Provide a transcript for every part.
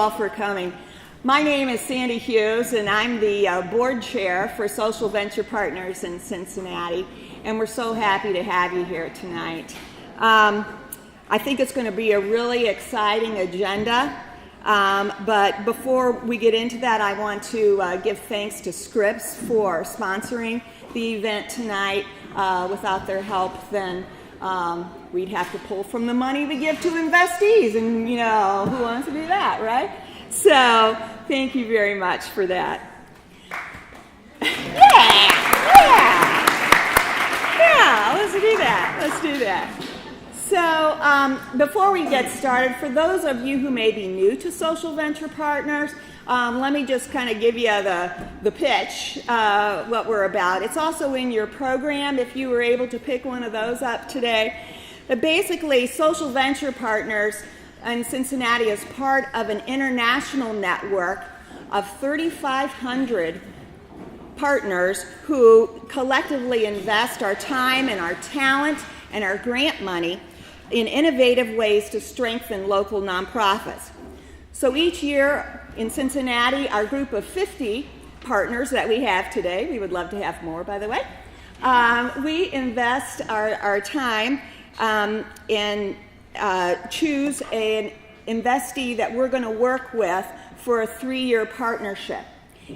all for coming. My name is Sandy Hughes, and I'm the board chair for Social Venture Partners in Cincinnati, and we're so happy to have you here tonight. I think it's going to be a really exciting agenda, but before we get into that, I want to give thanks to Scripps for sponsoring the event tonight. Without their help, then we'd have to pull from the money we give to investees, and who wants to do that, right? So thank you very much for that. Yeah, let's do that. So before we get started, for those of you who may be new to Social Venture Partners, let me just kind of give you the pitch, what we're about. It's also in your program if you were able to pick one of those up today. But basically, Social Venture Partners in Cincinnati is part of an international network of 3,500 partners who collectively invest our time and our talent and our grant money in innovative ways to strengthen local nonprofits. So each year in Cincinnati, our group of 50 partners that we have today, we would love to have more, by the way, we invest our time and choose an investee that we're going to work with for a 3-year partnership.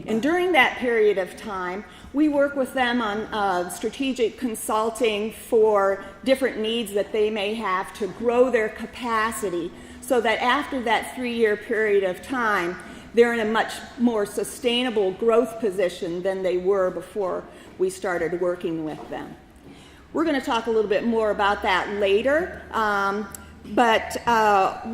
And during that period of time, we work with them on strategic consulting for different needs that they may have to grow their capacity, so that after that 3-year period of time, they're in a much more sustainable growth position than they were before we started working with them. We're going to talk a little bit more about that later, but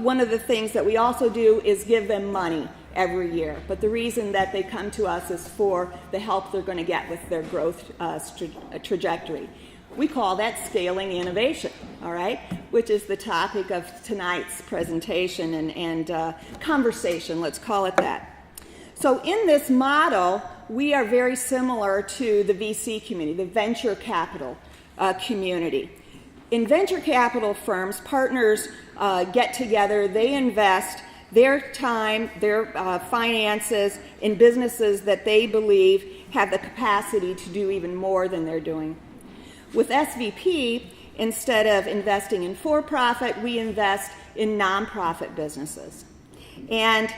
one of the things that we also do is give them money every year. But the reason that they come to us is for the help they're going to get with their growth trajectory. We call that scaling innovation, all right, which is the topic of tonight's presentation and conversation, let's call it that. So in this model, we are very similar to the VC community, the venture capital community. In venture capital firms, partners get together, they invest their time, their finances in businesses that they believe have the capacity to do even more than they're doing. With SVP, instead of investing in for-profit, we invest in nonprofit businesses. And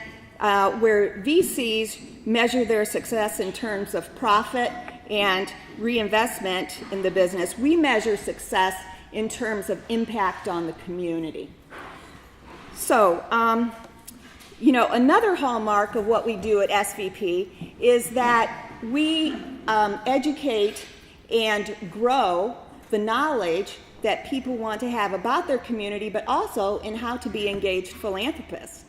where VCs measure their success in terms of profit and reinvestment in the business, we measure success in terms of impact on the community. So, another hallmark of what we do at SVP is that we educate and grow the knowledge that people want to have about their community, but also in how to be engaged philanthropists.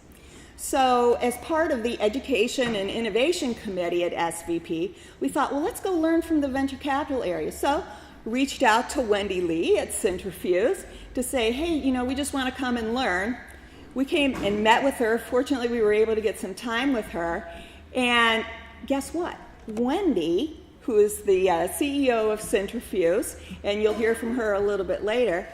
So as part of the Education and Innovation Committee at SVP, we thought, well, let's go learn from the venture capital area. So reached out to Wendy Lee at Centrifuge to say, hey, we just want to come and learn. We came and met with her. Fortunately, we were able to get some time with her. And guess what? Wendy, who is the CEO of Centrifuge, and you'll hear from her a little bit later,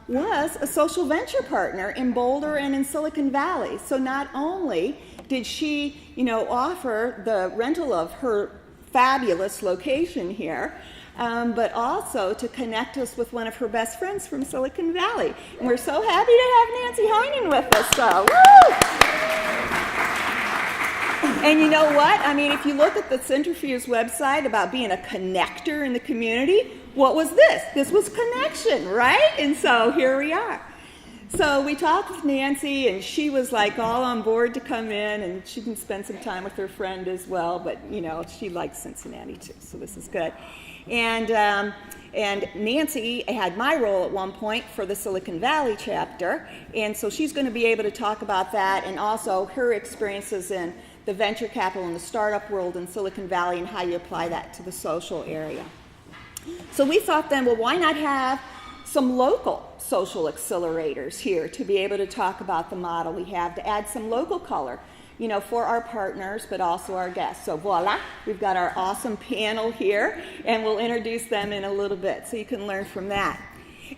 was a social venture partner in Boulder and in Silicon Valley. So not only did she, offer the rental of her fabulous location here, but also to connect us with one of her best friends from Silicon Valley. And we're so happy to have Nancy Heinen with us, so woo! And you know what? I mean, if you look at the Centrifuge website about being a connector in the community, what was this? This was connection, right? And so here we are. So we talked with Nancy, and she was like all on board to come in, and she can spend some time with her friend as well, but she likes Cincinnati too, so this is good. And Nancy had my role at one point for the Silicon Valley chapter, and so she's going to be able to talk about that and also her experiences in the venture capital and the startup world in Silicon Valley and how you apply that to the social area. So we thought then, well, why not have some local social accelerators here to be able to talk about the model we have, to add some local color, for our partners, but also our guests. So voila, we've got our awesome panel here, and we'll introduce them in a little bit so you can learn from that.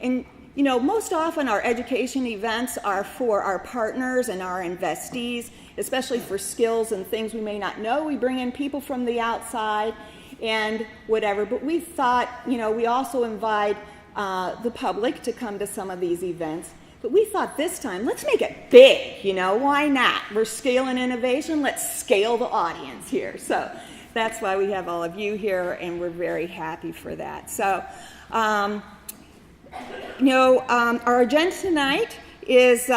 And You know, most often our education events are for our partners and our investees, especially for skills and things we may not know. We bring in people from the outside and whatever, but we thought, you know, we also invite the public to come to some of these events. But we thought this time, let's make it big, you know, why not? We're scaling innovation, let's scale the audience here. So that's why we have all of you here, and we're very happy for that. So, our agenda tonight is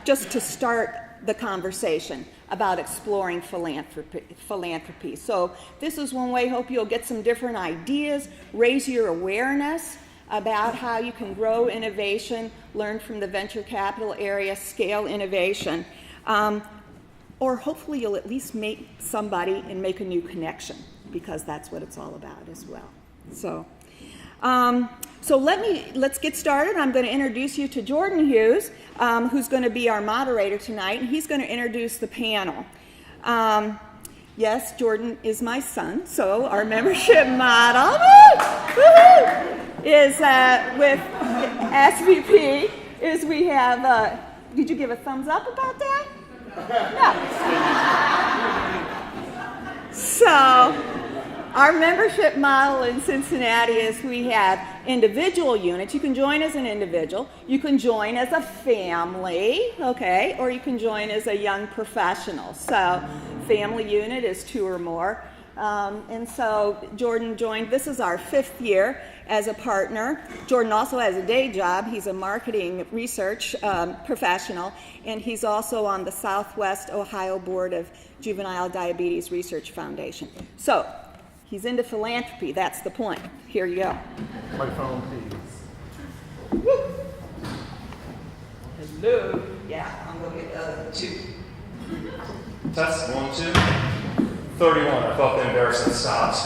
just to start the conversation about exploring philanthropy. So this is one way, hope you'll get some different ideas, raise your awareness about how you can grow innovation, learn from the venture capital area, scale innovation, or hopefully you'll at least meet somebody and make a new connection, because that's what it's all about as well. So let's get started. I'm going to introduce you to Jordan Hughes, who's going to be our moderator tonight, and he's going to introduce the panel. Yes, Jordan is my son, so our membership model is with SVP is we have, did you give a thumbs up about that? Yeah. So our membership model in Cincinnati is we have individual units. You can join as an individual. You can join as a family, okay, or you can join as a young professional. So family unit is 2 or more. And so Jordan joined, this is our 5th year as a partner. Jordan also has a day job. He's a marketing research professional, and he's also on the Southwest Ohio Board of Juvenile Diabetes Research Foundation. So he's into philanthropy, that's the point. Here you go. Microphone, please. Woo. Hello. Yeah, I'm going to get the other 2. Test, 1, 2. 31, I thought the embarrassment stopped.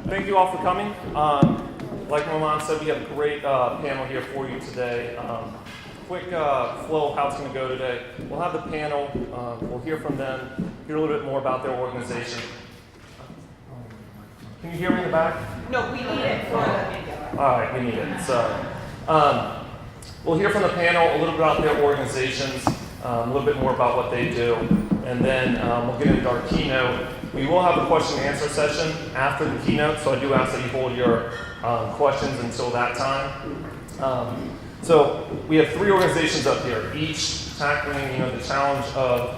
Thank you all for coming. Like my mom said, we have a great panel here for you today. Quick flow of how it's going to go today. We'll have the panel, we'll hear from them, hear a little bit more about their organization. Can you hear me in the back? No, we need it for the video. All right, we need it. So, we'll hear from the panel a little bit about their organizations, a little bit more about what they do, and then we'll get into our keynote. We will have a question and answer session after the keynote, so I do ask that you hold your questions until that time. So we have 3 organizations up here, each tackling the challenge of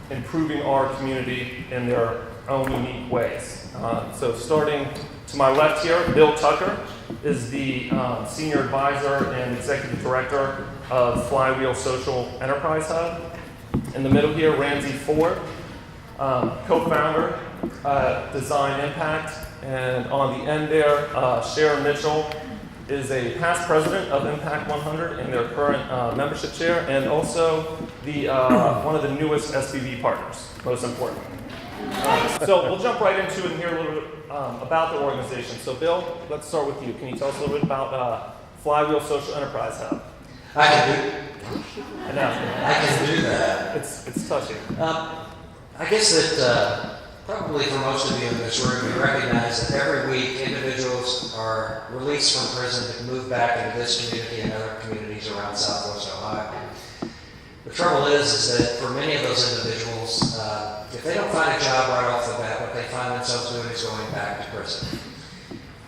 improving our community in their own unique ways. So starting to my left here, Bill Tucker is the Senior Advisor and Executive Director of Flywheel Social Enterprise Hub. In the middle here, Ramsey Ford, co-founder, Design Impact. And on the end there, Sharon Mitchell is a past president of Impact 100 and their current membership chair, and also the one of the newest SVB partners, most importantly. So we'll jump right into it and hear a little bit about the organization. So Bill, let's start with you. Can you tell us a little bit about Flywheel Social Enterprise Hub? I can do that. It's touching. I guess that probably for most of you in this room, you recognize that every week individuals are released from prison to move back into this community and other communities around Southwest Ohio. The trouble is that for many of those individuals, if they don't find a job right off the bat, what they find themselves doing is going back to prison.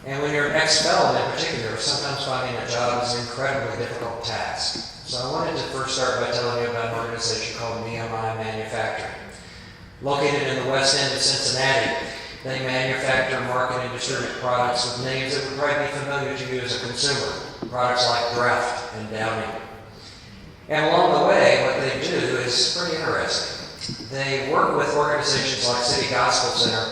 And when you're an ex-felon in particular, sometimes finding a job is an incredibly difficult task. So I wanted to first start by telling you about an organization called Nehemiah Manufacturing. Located in the west end of Cincinnati, they manufacture, market, and distribute products with names that would probably be familiar to you as a consumer. Products like Dreft and Downy. And along the way, what they do is pretty interesting. They work with organizations like City Gospel Center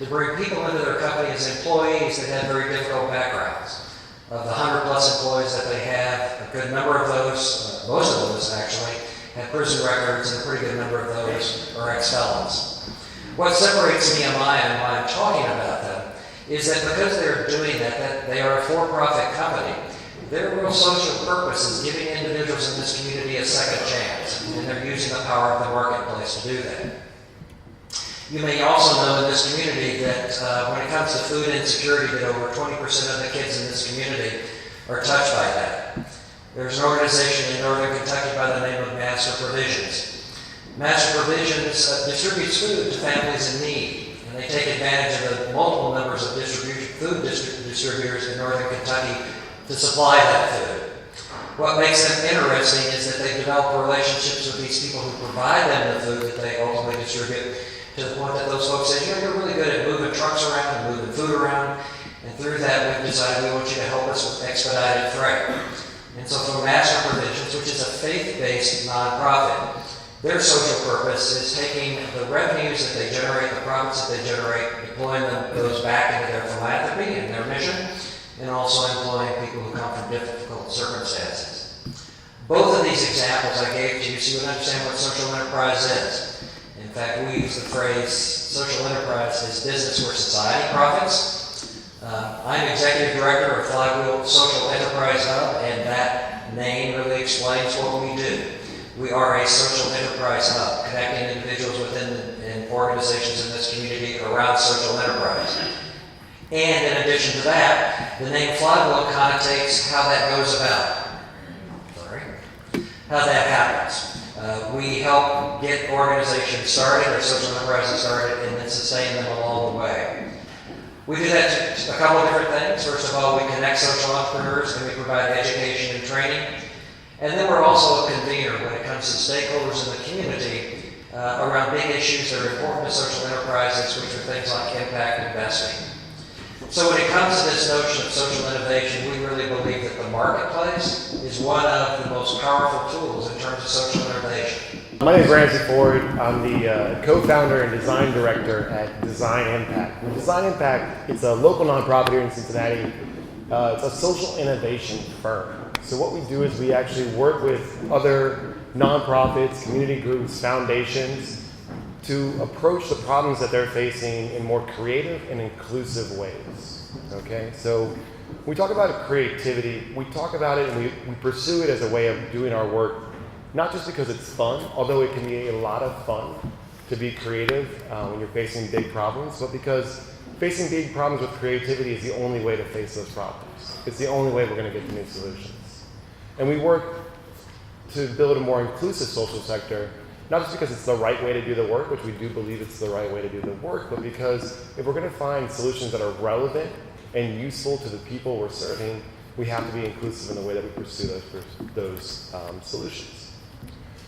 to bring people into their company as employees that have very difficult backgrounds. Of the 100+ employees that they have, a good number of those, most of those actually, have prison records, and a pretty good number of those are ex-felons. What separates Nehemiah and why I'm talking about them is that because they're doing that they are a for-profit company. Their real social purpose is giving individuals in this community a second chance, and they're using the power of the marketplace to do that. You may also know in this community that when it comes to food insecurity, that over 20% of the kids in this community are touched by that. There's an organization in northern Kentucky by the name of Master Provisions. Master Provisions distributes food to families in need, and they take advantage of the multiple numbers of food distributors in northern Kentucky to supply that food. What makes them interesting is that they develop relationships with these people who provide them the food that they ultimately distribute, to the point that those folks say, you're really good at moving trucks around and moving food around, and through that we've decided we want you to help us with expedited freight. And so from Master Provisions, which is a faith-based nonprofit, their social purpose is taking the revenues that they generate, the profits that they generate, deploying those back into their philanthropy and their mission, and also employing people who come from difficult circumstances. Both of these examples I gave to you so you would understand what social enterprise is. In fact, we use the phrase social enterprise as business where society profits. I'm executive director of Flywheel Social Enterprise Hub, and that name really explains what we do. We are a social enterprise hub, connecting individuals within and organizations in this community around social enterprise. And in addition to that, the name Flywheel connotates how that goes about. How that happens. We help get organizations started, or social enterprises started, and then sustain them along the way. We do that to a couple of different things. First of all, we connect social entrepreneurs and we provide education and training. And then we're also a convener when it comes to stakeholders in the community around big issues that are important to social enterprises, which are things like impact investing. So when it comes to this notion of social innovation, we really believe that the marketplace is one of the most powerful tools in terms of social innovation. My name is Ramsey Ford. I'm the co-founder and design director at Design Impact. And Design Impact is a local nonprofit here in Cincinnati. It's a social innovation firm. So what we do is we actually work with other nonprofits, community groups, foundations to approach the problems that they're facing in more creative and inclusive ways. Okay, so we talk about creativity, we talk about it and we pursue it as a way of doing our work, not just because it's fun, although it can be a lot of fun to be creative when you're facing big problems, but because facing big problems with creativity is the only way to face those problems. It's the only way we're going to get to new solutions. And we work to build a more inclusive social sector, not just because it's the right way to do the work, which we do believe it's the right way to do the work, but because if we're going to find solutions that are relevant and useful to the people we're serving, we have to be inclusive in the way that we pursue those solutions.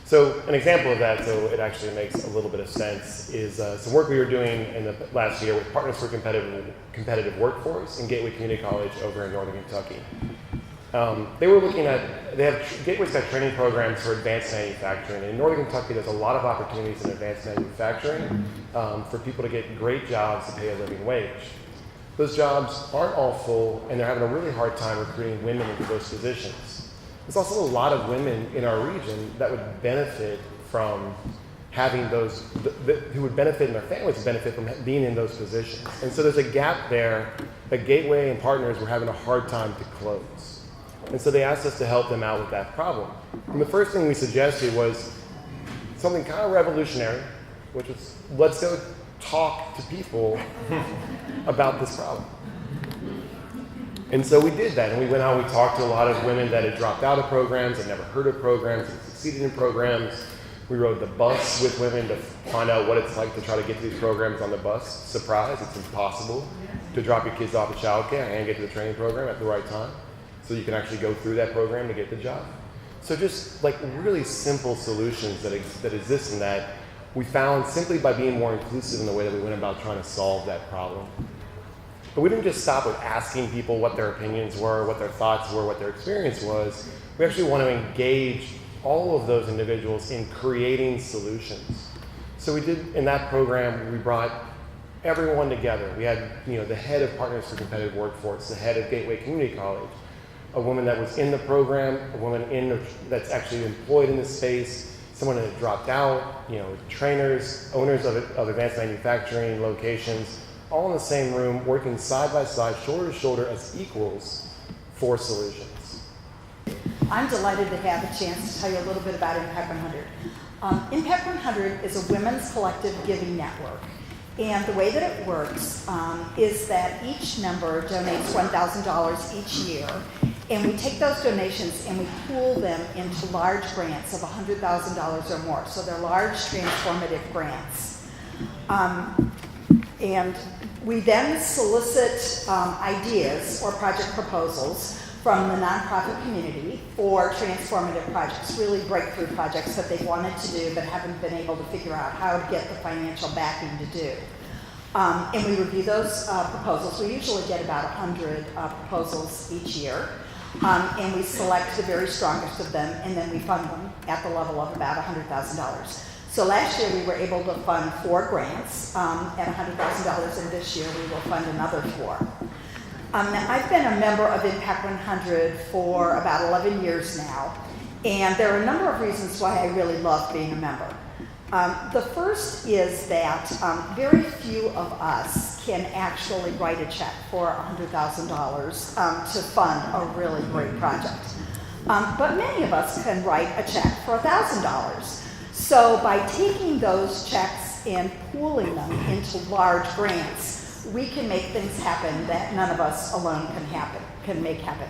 So an example of that, so it actually makes a little bit of sense, is some work we were doing in the last year with Partners for Competitive Workforce in Gateway Community College over in northern Kentucky. They have Gateway's got training programs for advanced manufacturing. In northern Kentucky, there's a lot of opportunities in advanced manufacturing for people to get great jobs to pay a living wage. Those jobs aren't all full, and they're having a really hard time recruiting women into those positions. There's also a lot of women in our region that would benefit from having those, who would benefit, and their families would benefit from being in those positions. And so there's a gap there that Gateway and Partners were having a hard time to close. And so they asked us to help them out with that problem. And the first thing we suggested was something kind of revolutionary, which was, let's go talk to people about this problem. And so we did that, and we went out and we talked to a lot of women that had dropped out of programs, had never heard of programs, had succeeded in programs. We rode the bus with women to find out what it's like to try to get to these programs on the bus. Surprise, it's impossible to drop your kids off at childcare and get to the training program at the right time. So you can actually go through that program to get the job. So just like really simple solutions that exist in that we found simply by being more inclusive in the way that we went about trying to solve that problem. But we didn't just stop with asking people what their opinions were, what their thoughts were, what their experience was. We actually want to engage all of those individuals in creating solutions. So we did, in that program, we brought everyone together. We had, the head of Partners for Competitive Workforce, the head of Gateway Community College, a woman that was in the program, a woman that's actually employed in the space, someone that had dropped out, trainers, owners of advanced manufacturing locations, all in the same room, working side by side, shoulder to shoulder as equals for solutions. I'm delighted to have a chance to tell you a little bit about Impact 100. Impact 100 is a women's collective giving network. And the way that it works is that each member donates $1,000 each year, and we take those donations and we pool them into large grants of $100,000 or more. So they're large transformative grants. And we then solicit ideas or project proposals from the nonprofit community for transformative projects, really breakthrough projects that they've wanted to do but haven't been able to figure out how to get the financial backing to do. And we review those proposals. We usually get about 100 proposals each year. And we select the very strongest of them, and then we fund them at the level of about $100,000. So last year we were able to fund 4 grants at $100,000, and this year we will fund another 4. Now, I've been a member of Impact 100 for about 11 years now, and there are a number of reasons why I really love being a member. The first is that very few of us can actually write a check for $100,000 to fund a really great project. But many of us can write a check for $1,000. So by taking those checks and pooling them into large grants, we can make things happen that none of us alone can make happen.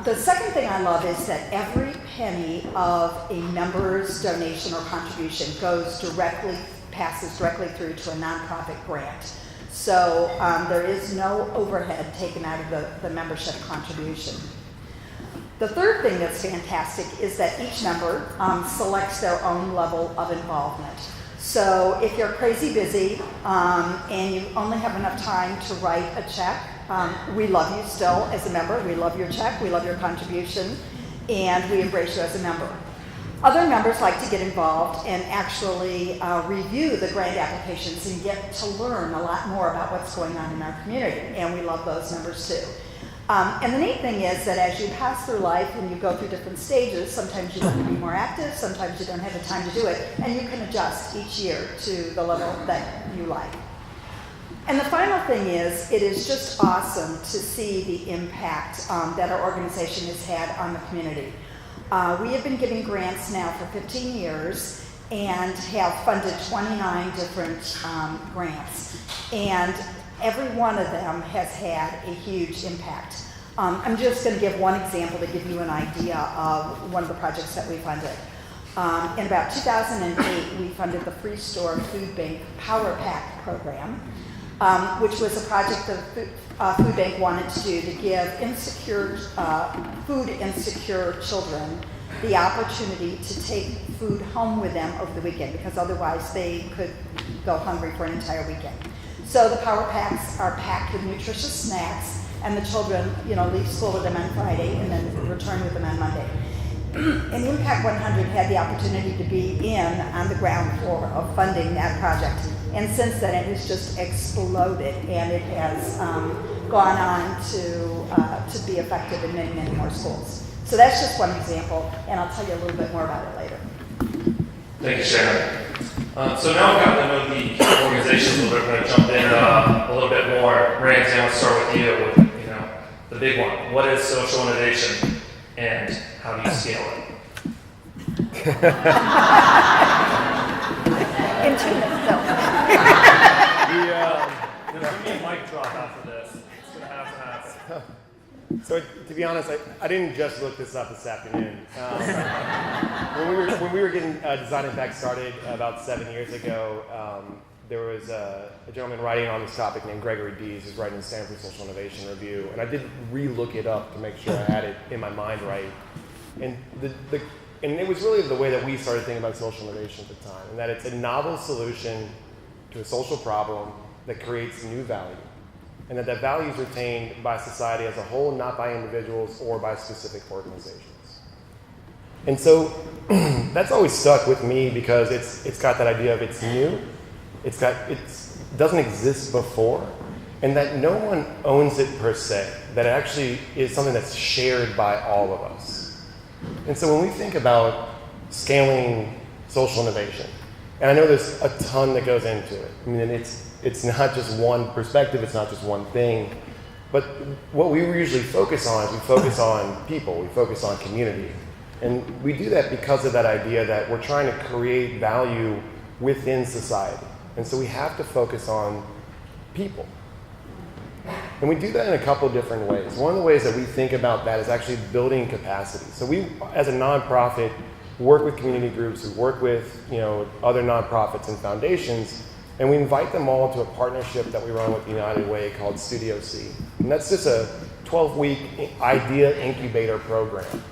The second thing I love is that every penny of a member's donation or contribution passes directly through to a nonprofit grant. So there is no overhead taken out of the membership contribution. The third thing that's fantastic is that each member selects their own level of involvement. So if you're crazy busy and you only have enough time to write a check, we love you still as a member. We love your check, we love your contribution, and we embrace you as a member. Other members like to get involved and actually review the grant applications and get to learn a lot more about what's going on in our community, and we love those members too. And the neat thing is that as you pass through life and you go through different stages, sometimes you want to be more active, sometimes you don't have the time to do it, and you can adjust each year to the level that you like. And the final thing is, it is just awesome to see the impact that our organization has had on the community. We have been giving grants now for 15 years and have funded 29 different grants. And every one of them has had a huge impact. I'm just going to give one example to give you an idea of one of the projects that we funded. In about 2008, we funded the Free Store Food Bank Power Pack program, which was a project the Food Bank wanted to do to give food insecure children the opportunity to take food home with them over the weekend, because otherwise they could go hungry for an entire weekend. So the Power Packs are packed with nutritious snacks, and the children, leave school with them on Friday and then return with them on Monday. And Impact 100 had the opportunity to be on the ground floor of funding that project. And since then, it has just exploded, and it has gone on to be effective in many, many more schools. So that's just one example, and I'll tell you a little bit more about it later. Thank you, Sharon. So now I've gotten to know the organization a little bit. We're going to jump in a little bit more. Ramsey, I want to start with you with the big one. What is social innovation, and how do you scale it? In 2 minutes, no. There's going to be a mic drop after this. It's going to have to happen. So to be honest, I didn't just look this up this afternoon. When we were getting Design Impact started about 7 years ago, there was a gentleman writing on this topic named Gregory Dees, who's writing the Stanford Social Innovation Review, and I did re-look it up to make sure I had it in my mind right. And and it was really the way that we started thinking about social innovation at the time, and that it's a novel solution to a social problem that creates new value, and that value is retained by society as a whole, not by individuals or by specific organizations. And so that's always stuck with me because it's got that idea of it's new, it doesn't exist before, and that no one owns it per se, that it actually is something that's shared by all of us. And so when we think about scaling social innovation, and I know there's a ton that goes into it. I mean, it's not just one perspective, it's not just one thing, but what we usually focus on is we focus on people, we focus on community. And we do that because of that idea that we're trying to create value within society. And so we have to focus on people. And we do that in a couple of different ways. One of the ways that we think about that is actually building capacity. So we, as a nonprofit, work with community groups, we work with other nonprofits and foundations, and we invite them all to a partnership that we run with United Way called Studio C. And that's just a 12-week idea incubator program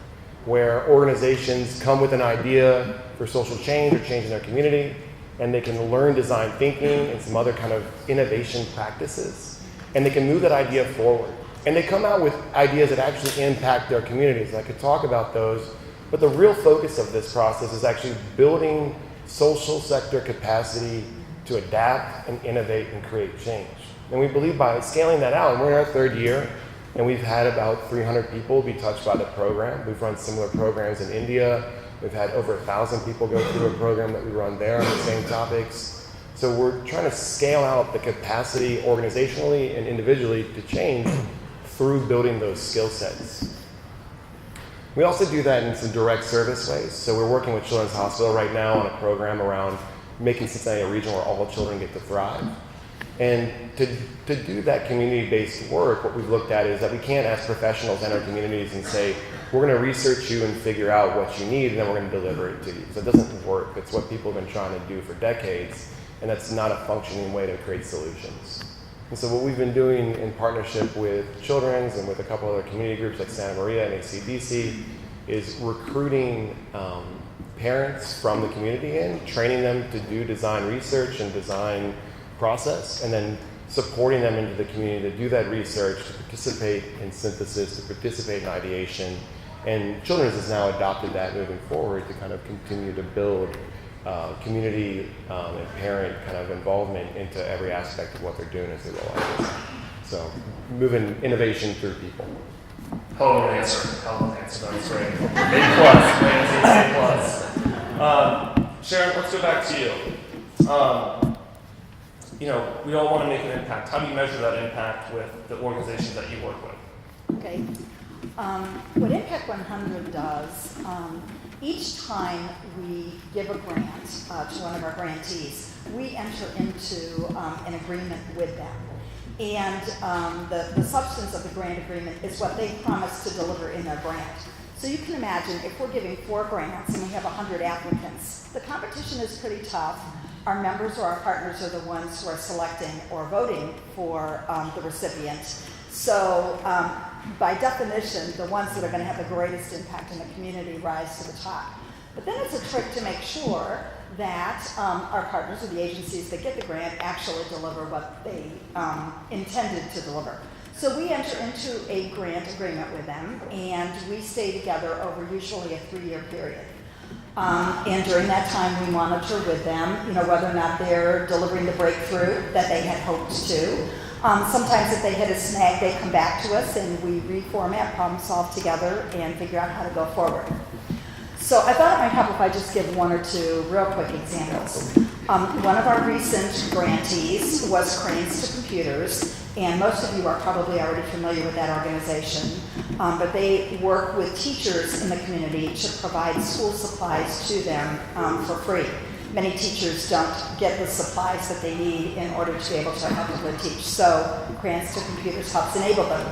where organizations come with an idea for social change or change in their community, and they can learn design thinking and some other kind of innovation practices, and they can move that idea forward. And they come out with ideas that actually impact their communities. And I could talk about those, but the real focus of this process is actually building social sector capacity to adapt and innovate and create change. And we believe by scaling that out, and we're in our third year, and we've had about 300 people be touched by the program. We've run similar programs in India. We've had over 1,000 people go through a program that we run there on the same topics. So we're trying to scale out the capacity organizationally and individually to change through building those skill sets. We also do that in some direct service ways. So we're working with Children's Hospital right now on a program around making Cincinnati a region where all children get to thrive. And to do that community-based work, what we've looked at is that we can't ask professionals in our communities and say, we're going to research you and figure out what you need, and then we're going to deliver it to you. So it doesn't work. It's what people have been trying to do for decades, and that's not a functioning way to create solutions. And so what we've been doing in partnership with Children's and with a couple other community groups like Santa Maria and ACDC is recruiting parents from the community in, training them to do design research and design process, and then supporting them into the community to do that research, to participate in synthesis, to participate in ideation. And Children's has now adopted that moving forward to kind of continue to build community and parent kind of involvement into every aspect of what they're doing as they roll out this. So moving innovation through people. Hell of an answer. That's great. A plus, Ramsey, A plus. Sharon, let's go back to you. We all want to make an impact. How do you measure that impact with the organizations that you work with? Okay. What Impact 100 does, each time we give a grant to one of our grantees, we enter into an agreement with them. And the substance of the grant agreement is what they promise to deliver in their grant. So you can imagine if we're giving 4 grants and we have 100 applicants, the competition is pretty tough. Our members or our partners are the ones who are selecting or voting for the recipient. So by definition, the ones that are going to have the greatest impact in the community rise to the top. But then it's a trick to make sure that our partners or the agencies that get the grant actually deliver what they intended to deliver. So we enter into a grant agreement with them, and we stay together over usually a 3-year period. And during that time, we monitor with them, whether or not they're delivering the breakthrough that they had hoped to. Sometimes if they hit a snag, they come back to us and we reformat, problem solve together, and figure out how to go forward. So I thought it might help if I just give 1 or 2 real quick examples. One of our recent grantees was Cranes to Computers, and most of you are probably already familiar with that organization. But they work with teachers in the community to provide school supplies to them for free. Many teachers don't get the supplies that they need in order to be able to effectively teach. So Cranes to Computers helps enable them.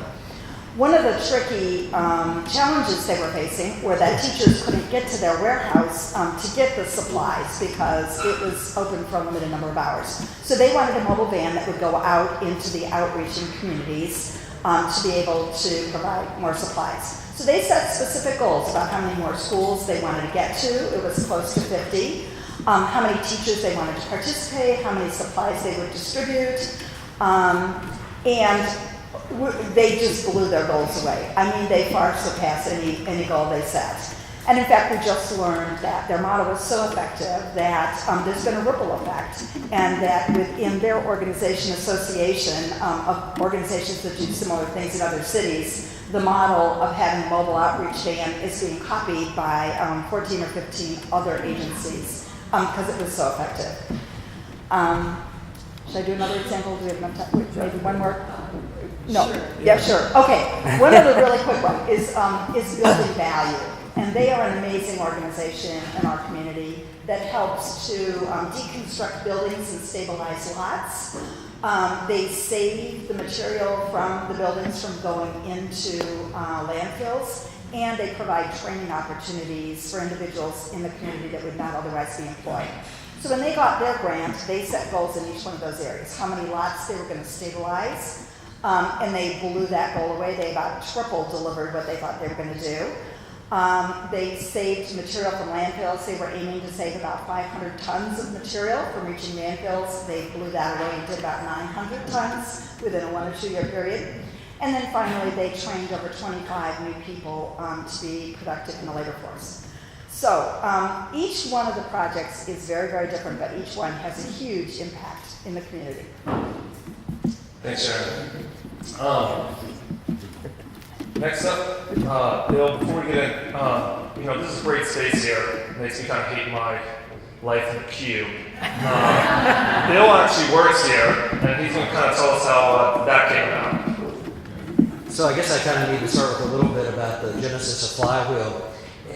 One of the tricky challenges they were facing were that teachers couldn't get to their warehouse to get the supplies because it was open for a limited number of hours. So they wanted a mobile van that would go out into the outreaching communities to be able to provide more supplies. So they set specific goals about how many more schools they wanted to get to. It was close to 50. How many teachers they wanted to participate, how many supplies they would distribute, and they just blew their goals away. I mean, they far surpassed any goal they set. And in fact, we just learned that their model was so effective that there's been a ripple effect, and that within their organization association of organizations that do similar things in other cities, the model of having a mobile outreach van is being copied by 14 or 15 other agencies because it was so effective. Should I do another example? Do we have enough time? Maybe one more? No. Sure. Yeah, sure. Okay. One other really quick one is building value. And they are an amazing organization in our community that helps to deconstruct buildings and stabilize lots. They save the material from the buildings from going into landfills, and they provide training opportunities for individuals in the community that would not otherwise be employed. So when they got their grant, they set goals in each one of those areas, how many lots they were going to stabilize, and they blew that goal away. They about triple delivered what they thought they were going to do. They saved material from landfills. They were aiming to save about 500 tons of material from reaching landfills. They blew that away and did about 900 tons within a 1 or 2 year period. And then finally, they trained over 25 new people to be productive in the labor force. So each one of the projects is very, very different, but each one has a huge impact in the community. Thanks, Sharon. Next up, Bill, before we get in, this is a great space here. It makes me kind of hate my life in the cube. Bill actually works here, and he's going to kind of tell us how that came about. So I guess I kind of need to start with a little bit about the genesis of Flywheel.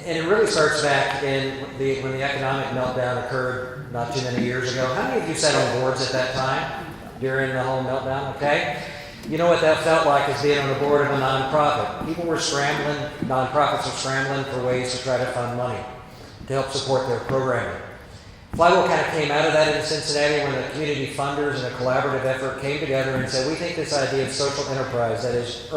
And it really starts back when the economic meltdown occurred not too many years ago. How many of you sat on boards at that time during the whole meltdown? Okay. You know what that felt like as being on the board of a nonprofit. People were scrambling, nonprofits were scrambling for ways to try to fund money to help support their programming. Flywheel kind of came out of that in Cincinnati when the community funders and a collaborative effort came together and said, we think this idea of social enterprise, that is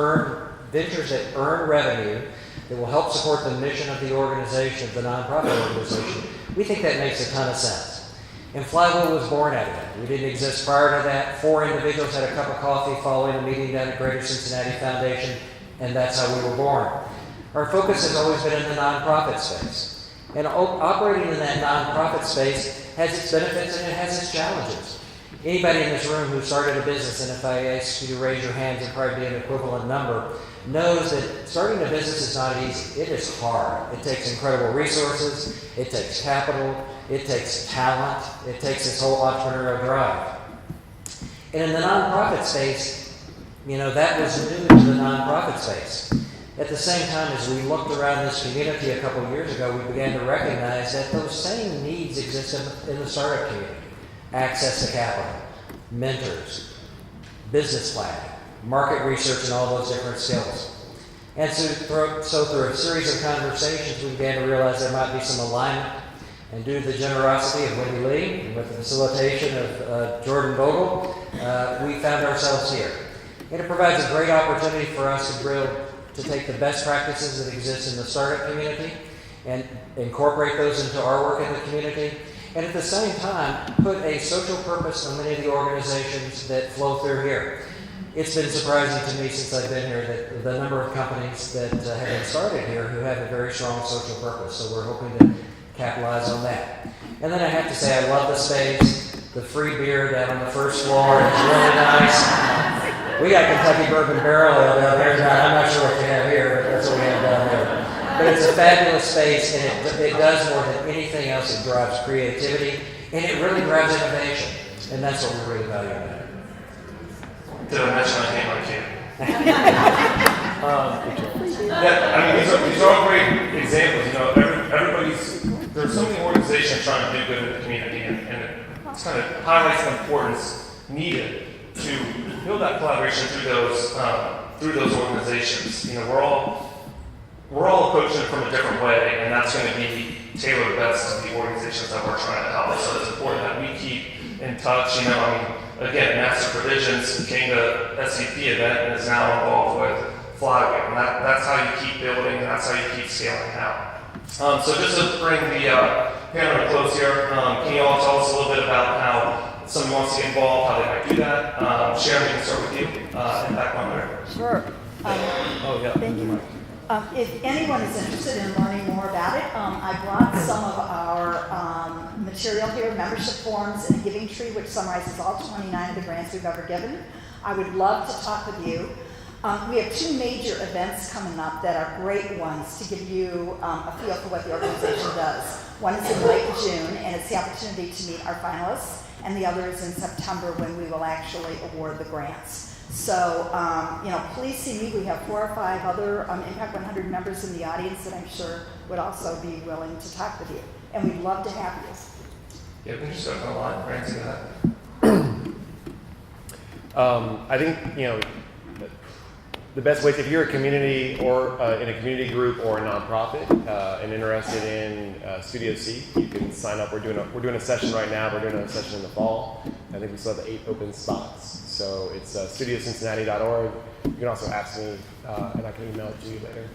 ventures that earn revenue that will help support the mission of the organization, of the nonprofit organization, we think that makes a ton of sense. And Flywheel was born out of that. We didn't exist prior to that. 4 individuals had a cup of coffee following a meeting down at Greater Cincinnati Foundation, and that's how we were born. Our focus has always been in the nonprofit space. And operating in that nonprofit space has its benefits and it has its challenges. Anybody in this room who started a business, and if I ask you to raise your hands and probably be an equivalent number, knows that starting a business is not easy. It is hard. It takes incredible resources. It takes capital. It takes talent. It takes this whole entrepreneurial drive. And in the nonprofit space, that was new to the nonprofit space. At the same time, as we looked around this community a couple of years ago, we began to recognize that those same needs exist in the startup community. Access to capital, mentors, business planning, market research, and all those different skills. And so through a series of conversations, we began to realize there might be some alignment. And due to the generosity of Wendy Lee and with the facilitation of Jordan Vogel, we found ourselves here. And it provides a great opportunity for us to take the best practices that exist in the startup community and incorporate those into our work in the community. And at the same time, put a social purpose on many of the organizations that flow through here. It's been surprising to me since I've been here that the number of companies that have been started here who have a very strong social purpose. So we're hoping to capitalize on that. And then I have to say, I love the space. The free beer down on the first floor is really nice. We got Kentucky Bourbon Barrel Ale down there. I'm not sure what you have here, but that's what we have down there. But it's a fabulous space, and it does more than anything else. It drives creativity, and it really drives innovation. And that's what we really value about it. Did I mention I hate my kid? These are all great examples. There's so many organizations trying to do good in the community, and it kind of highlights the importance needed to build that collaboration through those organizations. We're all approaching it from a different way, and that's going to be tailored best to the organizations that we're trying to help. So it's important that we keep in touch. Again, Master Provisions came to SCP event and is now involved with Flywheel, and that's how you keep building, and that's how you keep scaling out. So just to bring the panel to close here, can you all tell us a little bit about how someone wants to get involved, how they might do that? Sharon, we can start with you and back on there. Sure. Thank you. If anyone is interested in learning more about it, I brought some of our material here, membership forms and a giving tree, which summarizes all 29 of the grants we've ever given. I would love to talk with you. We have 2 major events coming up that are great ones to give you a feel for what the organization does. One is in late June, and it's the opportunity to meet our finalists, and the other is in September when we will actually award the grants. So, please see me. We have 4 or 5 other Impact 100 members in the audience that I'm sure would also be willing to talk with you. And we'd love to have you. Yeah, we can just open a line, Ramsey, that. I think, the best ways, if you're a community or in a community group or a nonprofit and interested in Studio C, you can sign up. We're doing a session right now. We're doing a session in the fall. I think we still have 8 open spots. So it's studiocincinnati.org. You can also ask me, and I can email it to you later.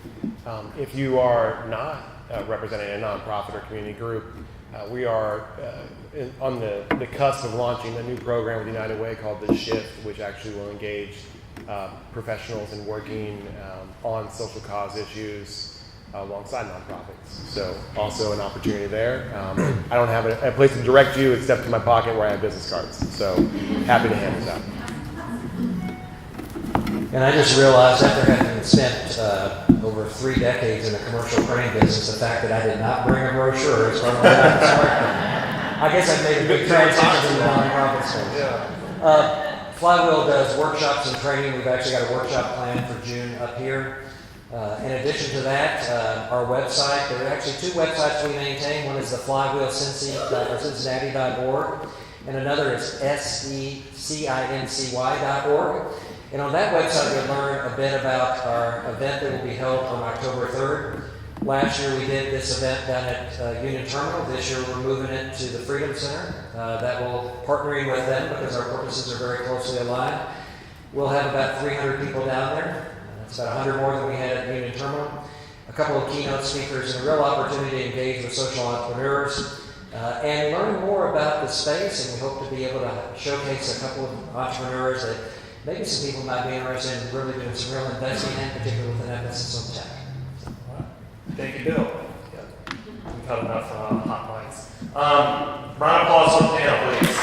If you are not representing a nonprofit or community group, we are on the cusp of launching a new program with United Way called The Shift, which actually will engage professionals in working on social cause issues alongside nonprofits. So also an opportunity there. I don't have a place to direct you except to my pocket where I have business cards. So happy to hand this out. And I just realized after having spent over 3 decades in the commercial printing business, the fact that I did not bring a brochure is probably not smart. I guess I've made a big transition in the nonprofit space. Flywheel does workshops and training. We've actually got a workshop planned for June up here. In addition to that, our website, there are actually 2 websites we maintain. One is the Flywheel Cincinnati.org, and another is SECINCY.org. And on that website, you'll learn a bit about our event that will be held on October 3rd. Last year, we did this event down at Union Terminal. This year, we're moving it to the Freedom Center. That will partnering with them because our purposes are very closely aligned. We'll have about 300 people down there. That's about 100 more than we had at Union Terminal. A couple of keynote speakers and a real opportunity to engage with social entrepreneurs and learn more about the space. And we hope to be able to showcase a couple of entrepreneurs that maybe some people might be interested in really doing some real investing in, particularly with an emphasis on tech. Thank you, Bill. Yeah. We've had enough hot mics. Round of applause for the panel, please.